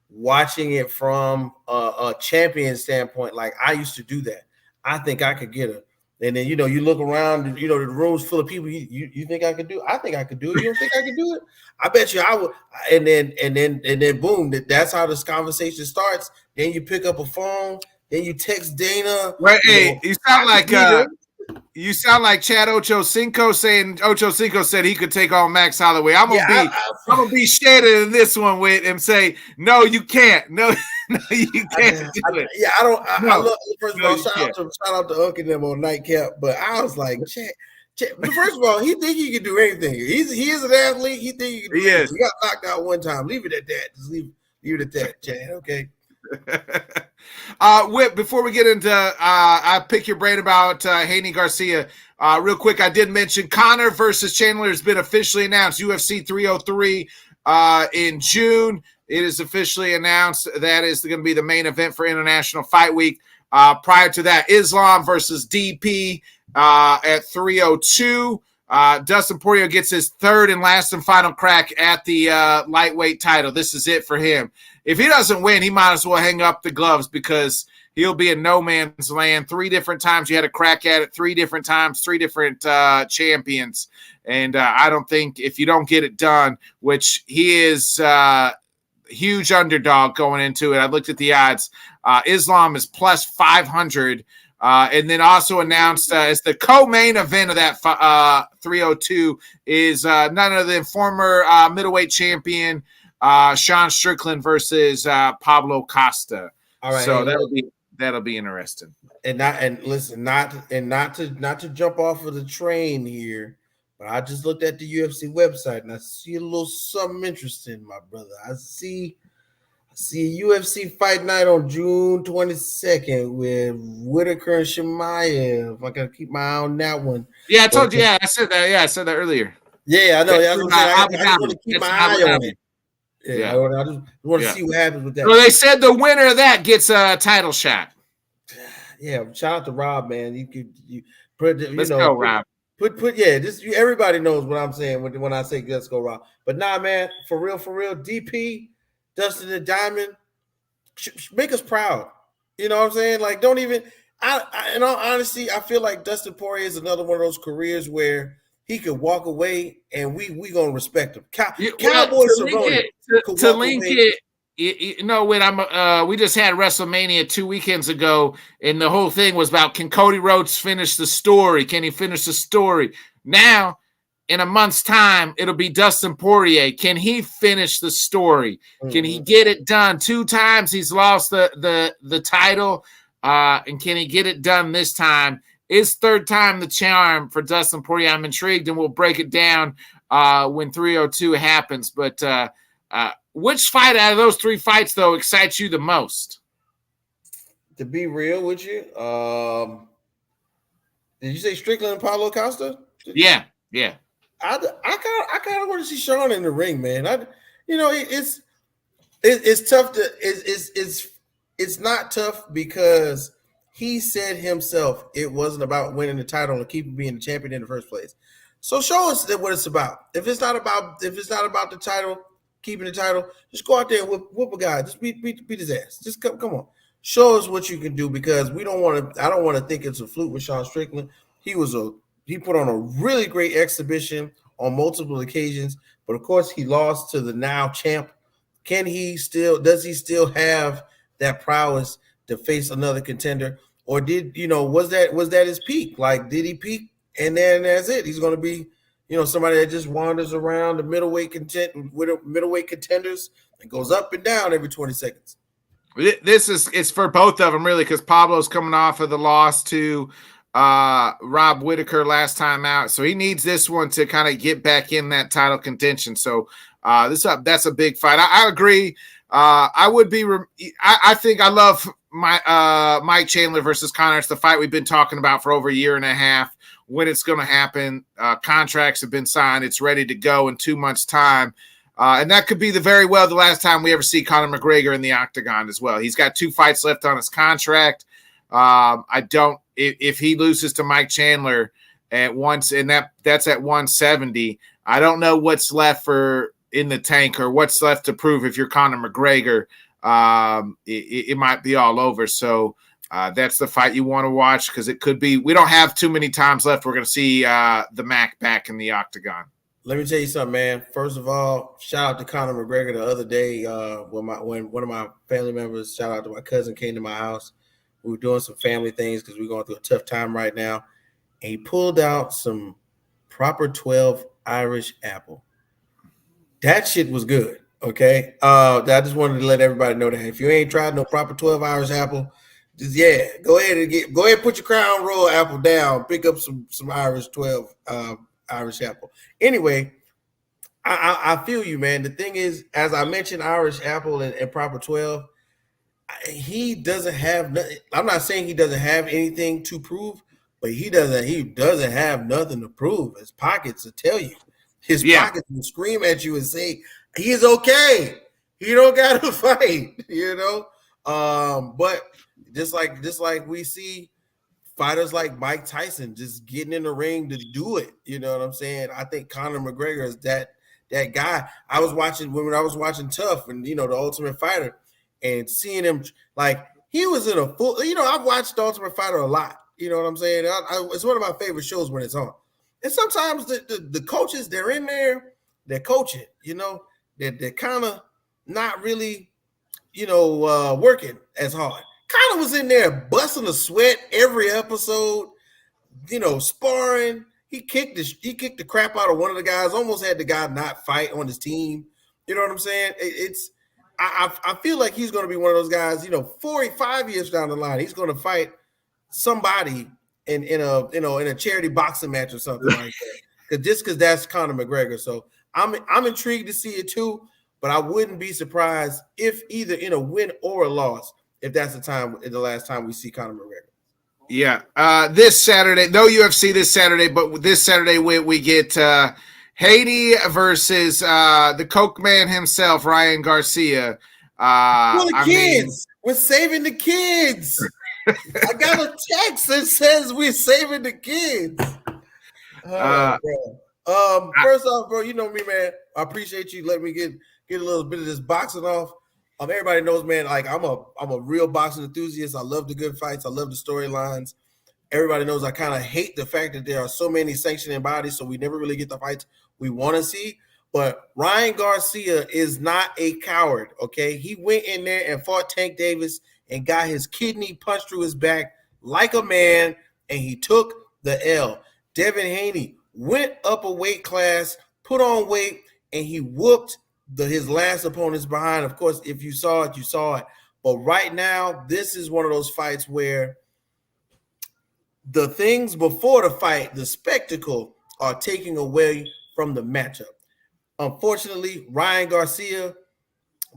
Speaker 1: watching it from a champion standpoint. Like I used to do that. I think I could get her. And then, you look around, the room's full of people. You think I could do it? I think I could do it. You don't think I could do it? I bet you I would. And then boom, that's how this conversation starts. Then you pick up a phone. Then you text Dana.
Speaker 3: Right. Hey, you sound like Chad Ochocinco saying Ochocinco said he could take on Max Holloway. I'm gonna be shaded in this one with him. Say no, you can't. No, you can't do it.
Speaker 1: Yeah, I don't. I love, first of all, shout out to Uncle and them on Nightcap. But I was like, Chad, first of all, he think he can do anything. He is an athlete. He think he can do anything. He got knocked out one time. Leave it at that. Just leave it at that, Chad. Okay.
Speaker 3: Whip, before we get into I pick your brain about Haney Garcia, real quick, I did mention Conor versus Chandler has been officially announced. UFC 303 in June. It is officially announced. That is going to be the main event for International Fight Week. Prior to that, Islam versus DP at 302. Dustin Poirier gets his third and last and final crack at the lightweight title. This is it for him. If he doesn't win, he might as well hang up the gloves, because he'll be in no man's land. 3 different times you had a crack at it, 3 different times, 3 different champions. And I don't think, if you don't get it done, which he is huge underdog going into it. I looked at the odds. Islam is plus 500. And then also announced as the co-main event of that 302 is none other than former middleweight champion Sean Strickland versus Pablo Costa.
Speaker 1: All right,
Speaker 3: so that'll be interesting.
Speaker 1: Not to jump off of the train here, but I just looked at the UFC website and I see a little something interesting, my brother. I see a UFC fight night on June 22nd with Whitaker and Chimaev. I gotta keep my eye on that one.
Speaker 3: Yeah, I told you. Yeah, I said that. Yeah, I said that earlier.
Speaker 1: Yeah, I know. I just want to keep my eye on it. Yeah, I just want to see what happens with that.
Speaker 3: Well, they said the winner of that gets a title shot.
Speaker 1: Yeah, shout out to Rob, man.
Speaker 3: Let's go, Rob.
Speaker 1: Just everybody knows what I'm saying when I say let's go, Rob. But nah, man, for real, DP, Dustin the Diamond, make us proud. You know what I'm saying? Like, don't even. In all honesty, I feel like Dustin Poirier is another one of those careers where he could walk away and we gonna respect him. Cowboy Cerrone
Speaker 3: to link it. When we just had WrestleMania 2 weekends ago, and the whole thing was about, can Cody Rhodes finish the story? Can he finish the story? Now, in a month's time, it'll be Dustin Poirier. Can he finish the story? Can he get it done? 2 times he's lost the title, and can he get it done this time? Is third time the charm for Dustin Poirier? I'm intrigued, and we'll break it down when 302 happens. But which fight out of those 3 fights, though, excites you the most?
Speaker 1: To be real with you, did you say Strickland and Paulo Costa?
Speaker 3: Yeah.
Speaker 1: I kind of want to see Sean in the ring, man. It's tough to it's not tough because he said himself it wasn't about winning the title and keeping being the champion in the first place. So show us what it's about. If it's not about the title, keeping the title, just go out there and whoop a guy. Just beat his ass. Just come on. Show us what you can do because I don't want to think it's a fluke with Sean Strickland. He put on a really great exhibition on multiple occasions, but of course he lost to the now champ. Does he still have that prowess to face another contender? Or was that his peak? Like, did he peak and then that's it? He's going to be, somebody that just wanders around the middleweight contenders and goes up and down every 20 seconds.
Speaker 3: It's for both of them really, because Pablo's coming off of the loss to Rob Whittaker last time out, so he needs this one to kind of get back in that title contention. So that's a big fight. I agree. I would be. I think I love my Mike Chandler versus Conor. It's the fight we've been talking about for over a year and a half. When it's going to happen, contracts have been signed. It's ready to go in 2 months' time. And that could be the last time we ever see Conor McGregor in the octagon as well. He's got 2 fights left on his contract. If he loses to Mike Chandler at once, and that's at 170, I don't know what's left in the tank or what's left to prove if you're Conor McGregor. It might be all over. So that's the fight you want to watch because it could be. We don't have too many times left. We're going to see the Mac back in the octagon.
Speaker 1: Let me tell you something, man. First of all, shout out to Conor McGregor the other day when one of my family members, shout out to my cousin, came to my house. We were doing some family things because we're going through a tough time right now. And he pulled out some proper 12 Irish apple. That shit was good, okay? I just wanted to let everybody know that if you ain't tried no proper 12 Irish apple, go ahead and put your Crown Royal apple down. Pick up some Irish 12 Irish apple. Anyway, I feel you, man. The thing is, as I mentioned, Irish apple and proper 12, he doesn't have nothing. I'm not saying he doesn't have anything to prove, but he doesn't have nothing to prove. His pockets will tell you. His pockets will scream at you and say he's okay. He don't got to fight, But just like we see fighters like Mike Tyson just getting in the ring to do it. You know what I'm saying? I think Conor McGregor is that guy. I was watching Tough and The Ultimate Fighter and seeing him like he was in a full. I've watched The Ultimate Fighter a lot. You know what I'm saying? It's one of my favorite shows when it's on. And sometimes the coaches, they're in there, they're coaching. They're kind of not really, working as hard. Conor was in there busting a sweat every episode, sparring. He kicked the crap out of one of the guys, almost had the guy not fight on his team. You know what I'm saying? I feel like he's going to be one of those guys, 4 or 5 years down the line, he's going to fight somebody in a charity boxing match or something like that. Because that's Conor McGregor. So I'm intrigued to see it too, but I wouldn't be surprised if either in a win or a loss, if that's the last time we see Conor McGregor.
Speaker 3: Yeah. This Saturday, no UFC this Saturday, but this Saturday we get Haiti versus the Coke Man himself, Ryan Garcia.
Speaker 1: We're saving the kids. I got a text that says we're saving the kids. First off, bro, you know me, man. I appreciate you letting me get a little bit of this boxing off. Everybody knows, man, like I'm a real boxing enthusiast. I love the good fights. I love the storylines. Everybody knows I kind of hate the fact that there are so many sanctioning bodies, so we never really get the fights we want to see. But Ryan Garcia is not a coward, okay? He went in there and fought Tank Davis and got his kidney punched through his back like a man, and he took the L. Devin Haney went up a weight class, put on weight, and he whooped his last opponent's behind. Of course, if you saw it, you saw it. But right now, this is one of those fights where the things before the fight, the spectacle, are taking away from the matchup. Unfortunately, Ryan Garcia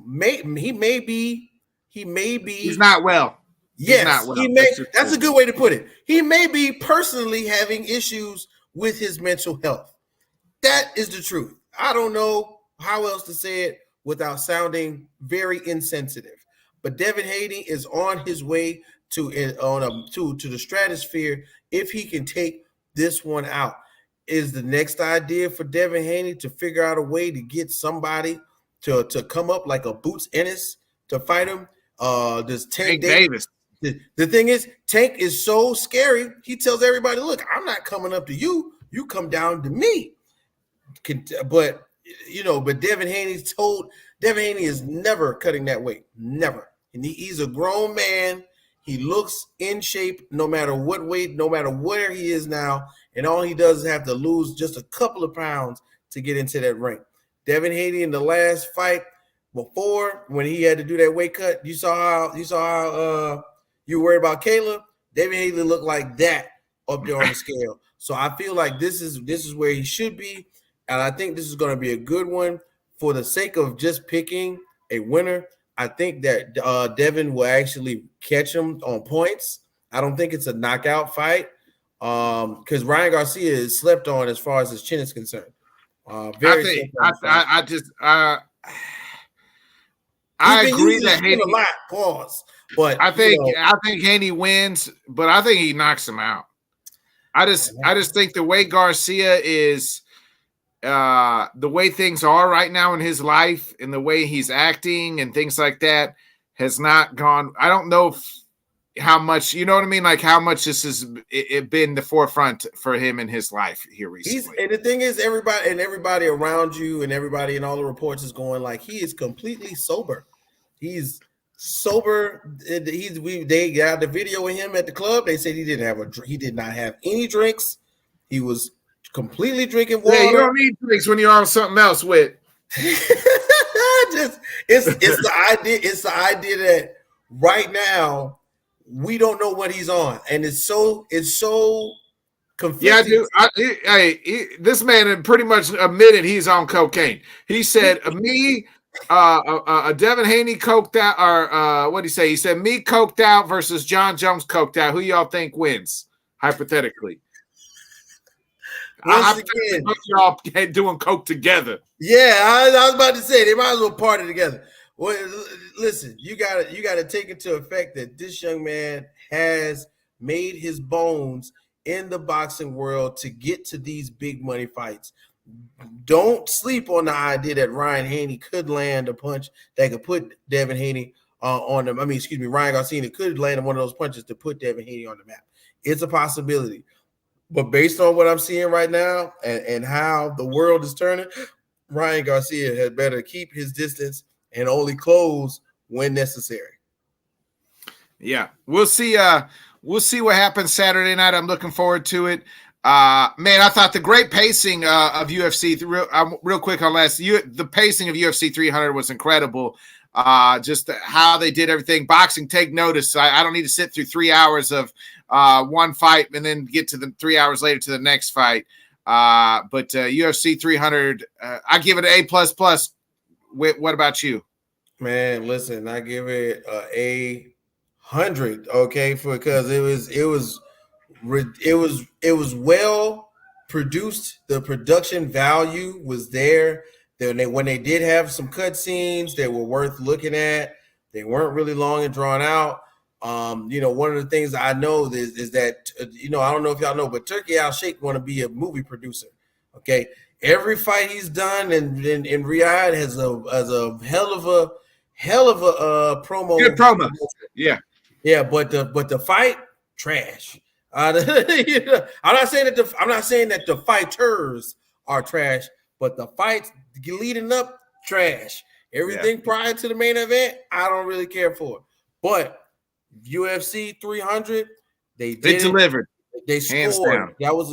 Speaker 1: may be.
Speaker 3: He's not well.
Speaker 1: Yes, he may. That's a good way to put it. He may be personally having issues with his mental health. That is the truth. I don't know how else to say it without sounding very insensitive. But Devin Haney is on his way to the stratosphere if he can take this one out. Is the next idea for Devin Haney to figure out a way to get somebody to come up like a Boots Ennis to fight him? Does Tank Davis? The thing is, Tank is so scary. He tells everybody, "Look, I'm not coming up to you. You come down to me." But Devin Haney is never cutting that weight. Never. And he's a grown man. He looks in shape no matter what weight, no matter where he is now. And all he does is have to lose just a couple of pounds to get into that ring. Devin Haney in the last fight before, when he had to do that weight cut, you saw how you were worried about Caleb. Devin Haney looked like that up there on the scale. So I feel like this is where he should be. And I think this is going to be a good one. For the sake of just picking a winner, I think that Devin will actually catch him on points. I don't think it's a knockout fight because Ryan Garcia is slept on as far as his chin is concerned. I agree that Haney a lot. Pause. But
Speaker 3: I think Haney wins, but I think he knocks him out. I just think the way Garcia is, the way things are right now in his life and the way he's acting and things like that has not gone. I don't know how much, you know what I mean? Like how much this has been the forefront for him in his life here recently.
Speaker 1: And the thing is, everybody around you and everybody in all the reports is going like he is completely sober. He's sober. They got the video of him at the club. They said he did not have any drinks. He was completely drinking water.
Speaker 3: Yeah, you don't need drinks when you're on something else with.
Speaker 1: It's the idea that right now we don't know what he's on, and it's so confusing.
Speaker 3: Yeah, this man pretty much admitted he's on cocaine. He said, "Me, Devin Haney coked out, or what did he say? He said, me coked out versus John Jones coked out. Who y'all think wins, hypothetically?"
Speaker 1: Once again,
Speaker 3: y'all doing coke together.
Speaker 1: Yeah, I was about to say they might as well party together. Well, listen, you gotta take into effect that this young man has made his bones in the boxing world to get to these big money fights. Don't sleep on the idea that Ryan Haney could land a punch that could put Devin Haney on him. Ryan Garcia could land one of those punches to put Devin Haney on the map. It's a possibility. But based on what I'm seeing right now and how the world is turning, Ryan Garcia had better keep his distance and only close when necessary.
Speaker 3: Yeah, we'll see. We'll see what happens Saturday night. I'm looking forward to it. Man, I thought the great pacing of UFC real quick on the pacing of UFC 300 was incredible. Just how they did everything. Boxing, take notice. I don't need to sit through 3 hours of one fight and then get to the 3 hours later to the next fight. But UFC 300, I give it an A++. What about you?
Speaker 1: Man, listen, I give it a 100. Okay, because it was well produced. The production value was there. When they did have some cut scenes that were worth looking at, they weren't really long and drawn out. One of the things I know is that I don't know if y'all know, but Turkey Al Sheikh want to be a movie producer. Okay, every fight he's done in Riyadh has a hell of a promo.
Speaker 3: Good promo.
Speaker 1: Yeah, but the fight trash. I'm not saying that the fighters are trash, but the fights leading up trash. Everything prior to the main event, I don't really care for. But UFC 300, they
Speaker 3: delivered.
Speaker 1: They
Speaker 3: Hands
Speaker 1: scored.
Speaker 3: down.
Speaker 1: That was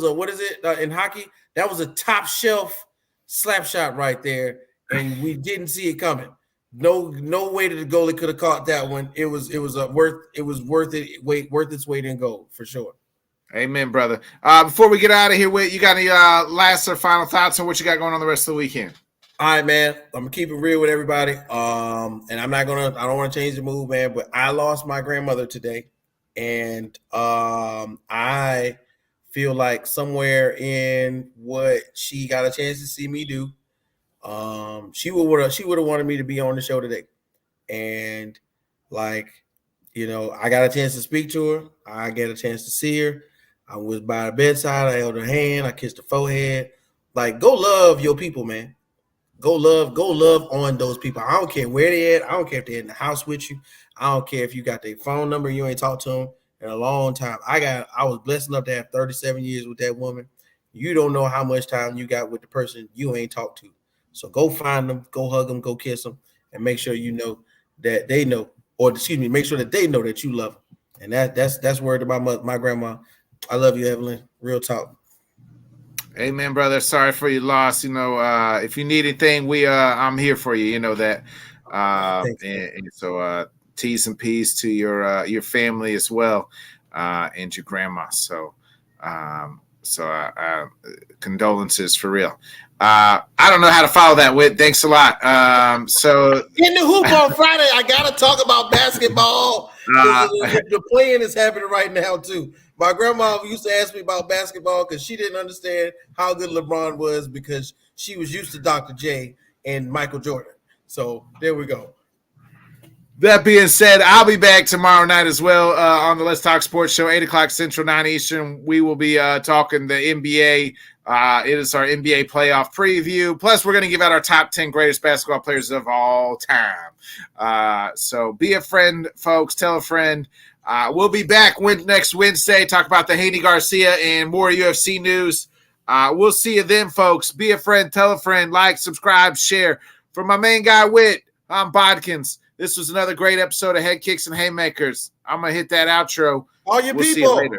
Speaker 1: a what is it in hockey? That was a top shelf slap shot right there, and we didn't see it coming. No way that the goalie could have caught that one. It was worth its weight in gold for sure.
Speaker 3: Amen, brother. Before we get out of here, Whit, you got any last or final thoughts on what you got going on the rest of the weekend?
Speaker 1: All right, man. I'm gonna keep it real with everybody. And I don't want to change the mood, man, but I lost my grandmother today. And I feel like somewhere in what she got a chance to see me do, she would have wanted me to be on the show today. And like, I got a chance to speak to her. I get a chance to see her. I was by the bedside. I held her hand. I kissed her forehead. Like, go love your people, man. Go love on those people. I don't care where they at. I don't care if they're in the house with you. I don't care if you got their phone number. You ain't talked to them in a long time. I was blessed enough to have 37 years with that woman. You don't know how much time you got with the person you ain't talked to. So go find them, go hug them, go kiss them, and make sure you know that they know, make sure that they know that you love them. And that's word about my grandma. I love you, Evelyn. Real talk.
Speaker 3: Amen, brother. Sorry for your loss. If you need anything, I'm here for you. You know that. And so T's and P's to your family as well, and your grandma. So condolences for real. I don't know how to follow that, Whit. Thanks a lot. So
Speaker 1: in the hoop on Friday, I gotta talk about basketball. The playing is happening right now too. My grandma used to ask me about basketball because she didn't understand how good LeBron was because she was used to Dr. J and Michael Jordan. So there we go.
Speaker 3: That being said, I'll be back tomorrow night as well on the Let's Talk Sports Show, 8 o'clock Central, 9 Eastern. We will be talking the NBA. It is our NBA playoff preview. Plus, we're going to give out our top 10 greatest basketball players of all time. So be a friend, folks. Tell a friend. We'll be back next Wednesday, talk about the Haney Garcia and more UFC news. We'll see you then, folks. Be a friend, tell a friend, like, subscribe, share. For my main guy, Whit, I'm Bodkins. This was another great episode of Headkicks and Haymakers. I'm going to hit that outro.
Speaker 1: All your
Speaker 3: we'll
Speaker 1: people.
Speaker 3: See you later.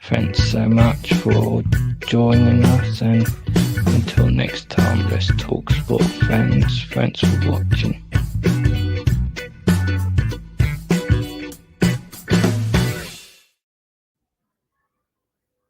Speaker 2: Thanks so much for joining us, and until next time, let's talk sport, fans. Thanks for watching.